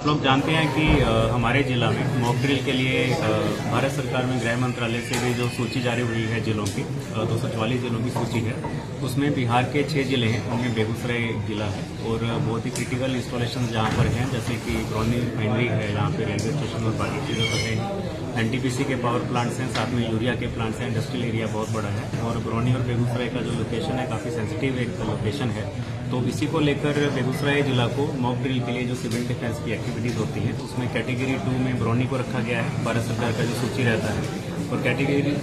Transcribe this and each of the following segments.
लोग जानते हैं कि हमारे जिला में मॉक ड्रिल के लिए भारत सरकार में गृह मंत्रालय से भी जो सूची जारी हुई है जिलों की 244 जिलों की सूची है, उसमें बिहार के 6 जिले हैं, उनमें बेगूसराय जिला है और बहुत ही क्रिटिकल इंस्टॉलेशन जहाँ पर हैं, जैसे कि ब्रॉनी रिफाइनरी है, जहाँ पे रेलवे स्टेशन और बाकी चीज़ों पर है, एनटीपीसी के पावर प्लांट्स हैं, साथ में यूरिया के प्लांट्स हैं, इंडस्ट्रियल एरिया बहुत बड़ा है और ब्रॉनी और बेगूसराय का जो लोकेशन है काफ़ी सेंसिटिव एक लोकेशन है। तो इसी को लेकर बेगूसराय जिला को मॉक ड्रिल के लिए जो सिविल डिफेंस की एक्टिविटीज़ होती हैं उसमें कैटेगरी 2 में ब्रॉनी को रखा गया है, भारत सरकार का जो सूची रहता है, और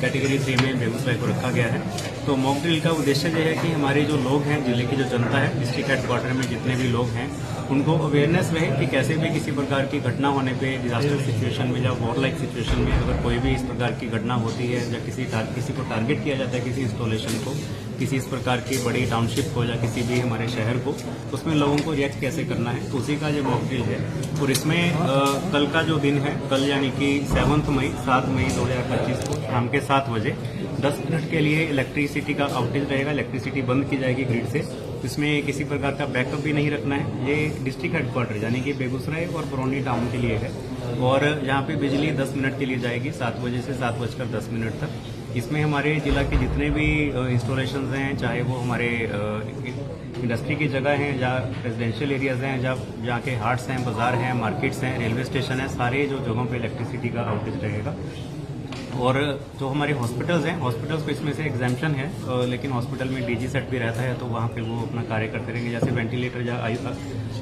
कैटेगरी 3 में बेगूसराय को रखा गया है। तो मॉक ड्रिल का उद्देश्य यह है कि हमारे जो लोग हैं, जिले की जो जनता है, डिस्ट्रिक्ट हेडक्वार्टर में जितने भी लोग हैं, उनको अवेयरनेस रहे कि कैसे भी किसी प्रकार की घटना होने पे डिजास्टर सिचुएशन में या वॉर लाइक सिचुएशन में अगर कोई भी इस प्रकार की घटना होती है या किसी को टारगेट किया जाता है, किसी इंस्टॉलेशन को, किसी इस प्रकार की बड़ी टाउनशिप को या किसी भी हमारे शहर को, उसमें लोगों को रिएक्ट कैसे करना है, तो उसी का ये मॉक ड्रिल है। और इसमें कल का जो दिन है, कल यानी कि 7 मई 2025 को शाम के 7 बजे 10 मिनट के लिए इलेक्ट्रिसिटी का आउटेज रहेगा, इलेक्ट्रिसिटी बंद की जाएगी ग्रिड से। इसमें किसी प्रकार का बैकअप भी नहीं रखना है। ये डिस्ट्रिक्ट हेडक्वार्टर यानी कि बेगूसराय और ब्रॉनी टाउन के लिए है और यहाँ पे बिजली 10 मिनट के लिए जाएगी, 7 बजे से 7:10 तक। इसमें हमारे जिला के जितने भी इंस्टॉलेशंस हैं, चाहे वो हमारे इंडस्ट्री की जगह हैं या रेजिडेंशियल एरियाज हैं, जहाँ के हाट्स हैं, बाजार हैं, मार्केट्स हैं, रेलवे स्टेशन है, सारे जो जगहों पे इलेक्ट्रिसिटी का आउटेज रहेगा। और जो हमारे हॉस्पिटल्स हैं, हॉस्पिटल्स को इसमें से एग्जाम्पशन है, लेकिन हॉस्पिटल में डीजी सेट भी रहता है, तो वहाँ पे वो अपना कार्य करते रहेंगे। जैसे वेंटिलेटर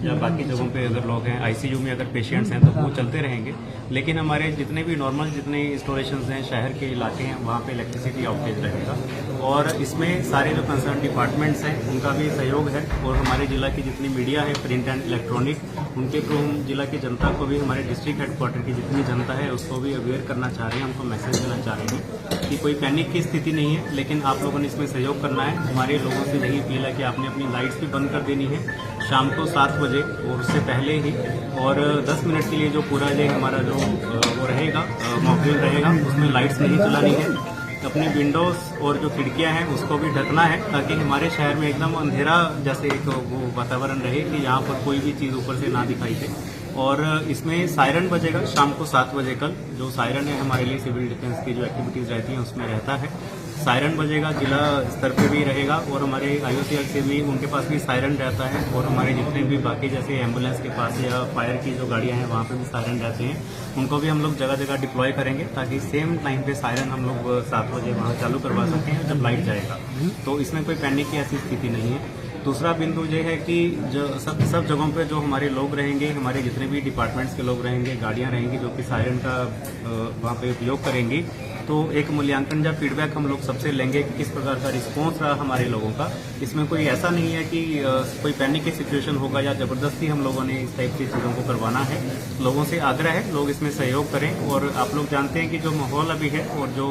या बाकी जगहों पे अगर लोग हैं, आईसीयू में अगर पेशेंट्स हैं, तो वो चलते रहेंगे। लेकिन हमारे जितने भी नॉर्मल जितने इंस्टॉलेशंस हैं, शहर के इलाके हैं, वहाँ पे इलेक्ट्रिसिटी आउटेज रहेगा। और इसमें सारे जो कंसर्न डिपार्टमेंट्स हैं, उनका भी सहयोग है और हमारे जिला की जितनी मीडिया है, प्रिंट एंड इलेक्ट्रॉनिक, उनके थ्रू हम जिला की जनता को भी, हमारे डिस्ट्रिक्ट हेडक्वार्टर की जितनी जनता है उसको भी अवेयर करना चाह रहे हैं, उनको मैसेज देना चाह रहे हैं कि कोई पैनिक की स्थिति नहीं है, लेकिन आप लोगों ने इसमें सहयोग करना है। हमारे लोगों से यही अपील है कि आपने अपनी लाइट्स भी बंद कर देनी है शाम को 7 बजे और उससे पहले ही, और 10 मिनट के लिए जो पूरा डे हमारा जो वो रहेगा, मॉक ड्रिल रहेगा, उसमें लाइट्स नहीं चलानी है। अपने विंडोज और जो खिड़कियां हैं उसको भी ढकना है, ताकि हमारे शहर में एकदम अंधेरा जैसे एक वो वातावरण रहे कि यहाँ पर कोई भी चीज़ ऊपर से ना दिखाई दे। और इसमें सायरन बजेगा शाम को 7 बजे कल। जो सायरन है हमारे लिए सिविल डिफेंस की जो एक्टिविटीज़ रहती हैं उसमें रहता है। सायरन बजेगा, जिला स्तर पे भी रहेगा और हमारे IOCL से भी उनके पास भी सायरन रहता है और हमारे जितने भी बाकी जैसे एम्बुलेंस के पास या फायर की जो गाड़ियां हैं वहाँ पे भी सायरन रहते हैं, उनको भी हम लोग जगह जगह डिप्लॉय करेंगे ताकि सेम टाइम पे सायरन हम लोग 7 बजे वहाँ चालू करवा सकते हैं जब लाइट जाएगा। तो इसमें कोई पैनिक की ऐसी स्थिति नहीं है। दूसरा बिंदु ये है कि जो सब जगहों पे जो हमारे लोग रहेंगे, हमारे जितने भी डिपार्टमेंट्स के लोग रहेंगे, गाड़ियां रहेंगी जो कि सायरन का वहाँ पे उपयोग करेंगी, तो एक मूल्यांकन या फीडबैक हम लोग सबसे लेंगे कि किस प्रकार का रिस्पॉन्स रहा हमारे लोगों का। इसमें कोई ऐसा नहीं है कि कोई पैनिक की सिचुएशन होगा या जबरदस्ती हम लोगों ने इस टाइप की चीज़ों को करवाना है। लोगों से आग्रह है लोग इसमें सहयोग करें। और आप लोग जानते हैं कि जो माहौल अभी है और जो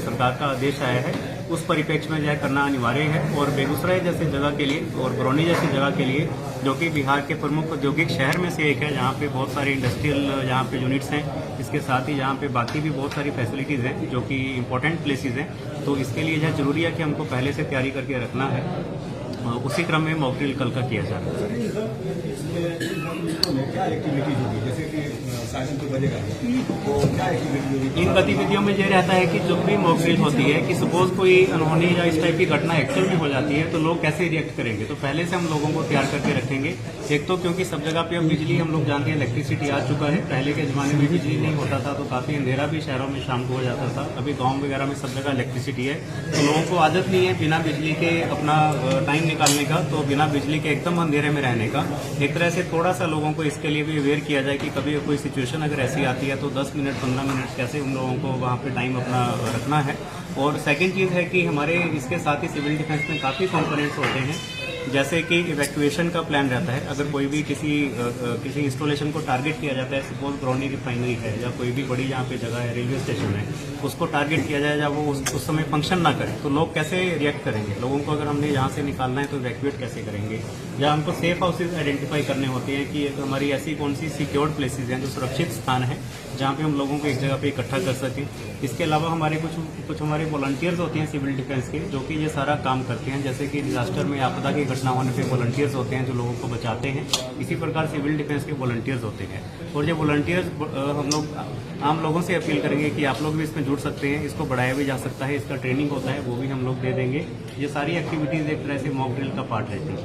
सरकार का आदेश आया है उस परिप्रेक्ष्य में यह करना अनिवार्य है। और बेगूसराय जैसी जगह के लिए और ब्रॉनी जैसी जगह के लिए, जो कि बिहार के प्रमुख औद्योगिक शहर में से एक है, जहाँ पे बहुत सारे इंडस्ट्रियल यहाँ पे यूनिट्स हैं, इसके साथ ही यहाँ पे बाकी भी बहुत सारी फैसिलिटीज़ हैं जो कि इम्पोर्टेंट प्लेसेस हैं, तो इसके लिए यह जरूरी है कि हमको पहले से तैयारी करके रखना है। उसी क्रम में मॉक ड्रिल कल का किया जा रहा है। इन गतिविधियों में ये रहता है कि जब भी मॉक ड्रिल होती है कि सपोज कोई अनहोनी या इस टाइप की घटना एक्चुअल में हो जाती है तो लोग कैसे रिएक्ट करेंगे, तो पहले से हम लोगों को तैयार करके रखेंगे। एक तो क्योंकि सब जगह पे अब बिजली हम लोग जानते हैं इलेक्ट्रिसिटी आ चुका है। पहले के ज़माने में बिजली नहीं होता था तो काफ़ी अंधेरा भी शहरों में शाम को हो जाता था। अभी गाँव वगैरह में सब जगह इलेक्ट्रिसिटी है, तो लोगों को आदत नहीं है बिना बिजली के अपना टाइम निकालने का, तो बिना बिजली के एकदम अंधेरे में रहने का। एक तरह से थोड़ा सा लोगों को इसके लिए भी अवेयर किया जाए कि कभी कोई सिचुएशन अगर ऐसी आती है तो 10 मिनट 15 मिनट कैसे उन लोगों को वहाँ पे टाइम अपना रखना है। और सेकंड चीज़ है कि हमारे इसके साथ ही सिविल डिफेंस में काफ़ी कंपोनेंट्स होते हैं, जैसे कि इवैक्यूएशन का प्लान रहता है। अगर कोई भी किसी इंस्टॉलेशन को टारगेट किया जाता है, सपोज ब्रॉनी रिफाइनरी है या कोई भी बड़ी यहाँ पे जगह है, रेलवे स्टेशन है, उसको टारगेट किया जाए या वो उस समय फंक्शन ना करे, तो लोग कैसे रिएक्ट करेंगे। लोगों को अगर हमने यहाँ से निकालना है तो इवैक्यूएट कैसे करेंगे। जहाँ हमको सेफ हाउसेज आइडेंटिफाई करने होते हैं कि हमारी ऐसी कौन सी सिक्योर्ड प्लेसेस हैं जो सुरक्षित स्थान है जहाँ पे हम लोगों को एक जगह पे इकट्ठा कर सकें। इसके अलावा हमारे कुछ हमारे वॉलंटियर्स होते हैं सिविल डिफेंस के, जो कि ये सारा काम करते हैं। जैसे कि डिजास्टर में आपदा की घटना होने पे वॉलंटियर्स होते हैं जो लोगों को बचाते हैं, इसी प्रकार सिविल डिफेंस के वॉलंटियर्स होते हैं। और ये वॉलंटियर्स हम लोग आम लोगों से अपील करेंगे कि आप लोग भी इसमें जुड़ सकते हैं, इसको बढ़ाया भी जा सकता है, इसका ट्रेनिंग होता है वो भी हम लोग दे देंगे। ये सारी एक्टिविटीज एक तरह से मॉक ड्रिल का पार्ट रहती है।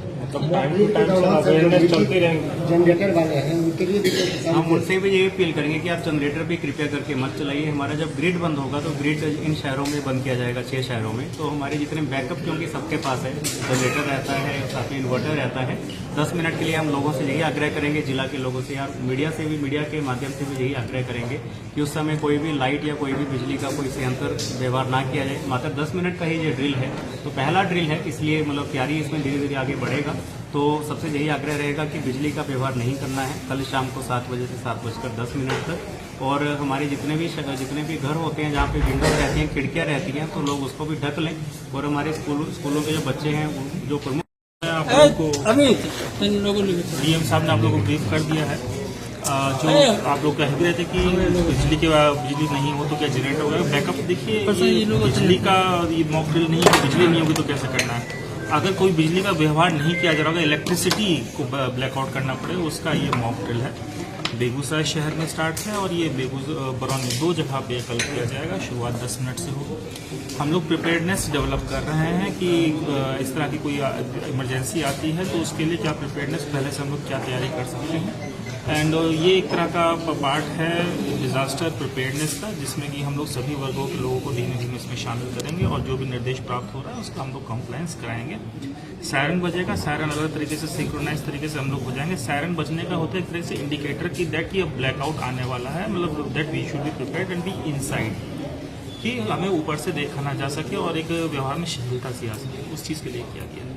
जनरेटर वाले हैं उनके लिए भी हम उनसे भी ये अपील करेंगे कि आप जनरेटर भी कृपया करके मत चलाइए। हमारा जब ग्रिड बंद होगा तो ग्रिड इन शहरों में बंद किया जाएगा, 6 शहरों में, तो हमारे जितने बैकअप क्योंकि सबके पास है, जनरेटर रहता है, साथ में इन्वर्टर रहता है। 10 मिनट के लिए हम लोगों से यही आग्रह करेंगे, जिला के लोगों से या मीडिया से भी, मीडिया के माध्यम से भी यही आग्रह करेंगे कि उस समय कोई भी लाइट या कोई भी बिजली का कोई संयंत्र व्यवहार ना किया जाए। मात्र 10 मिनट का ही ये ड्रिल है, तो पहला ड्रिल है, इसलिए मतलब तैयारी इसमें धीरे धीरे आगे बढ़ेगा। तो सबसे यही आग्रह रहेगा कि बिजली का व्यवहार नहीं करना है कल शाम को 7 बजे से 7:10 तक। और हमारे जितने भी घर होते हैं जहाँ पे विंडोज रहती हैं, खिड़कियाँ रहती हैं, तो लोग उसको भी ढक लें। और हमारे स्कूलों के जो बच्चे हैं जो प्रमुख आप लोगों को डीएम साहब ने आप लोगों को ब्रीफ कर दिया है। जो आप लोग कह भी रहे थे कि बिजली नहीं हो तो क्या जनरेटर होगा बैकअप। देखिए बिजली का ये मॉक ड्रिल नहीं है, बिजली नहीं होगी तो कैसे करना है। अगर कोई बिजली का व्यवहार नहीं किया जा रहा होगा, इलेक्ट्रिसिटी को ब्लैकआउट करना पड़े, उसका ये मॉक ड्रिल है। बेगूसराय शहर में स्टार्ट है और ये बरौनी 2 जगह पे कल किया जाएगा। शुरुआत 10 मिनट से होगी। हम लोग प्रिपेयर्डनेस डेवलप कर रहे हैं कि इस तरह की कोई इमरजेंसी आती है तो उसके लिए क्या प्रिपेयर्डनेस, पहले से हम लोग क्या तैयारी कर सकते हैं। एंड ये एक तरह का पार्ट है डिजास्टर प्रिपेयर्डनेस का, जिसमें कि हम लोग सभी वर्गों के लोगों को धीमे धीमे इसमें शामिल करेंगे और जो भी निर्देश प्राप्त हो रहा है उसका हम लोग कंप्लायंस कराएंगे। सायरन बजेगा, सायरन अलग तरीके से सिंक्रोनाइज तरीके से हम लोग हो जाएंगे। सायरन बजने का होता है एक तरह से इंडिकेटर की दैट कि अब ब्लैकआउट आने वाला है, मतलब that we should be prepared and be inside, कि हमें ऊपर से देखा ना जा सके और एक व्यवहार में शिथिलता सी आ सके, उस चीज़ के लिए किया गया है।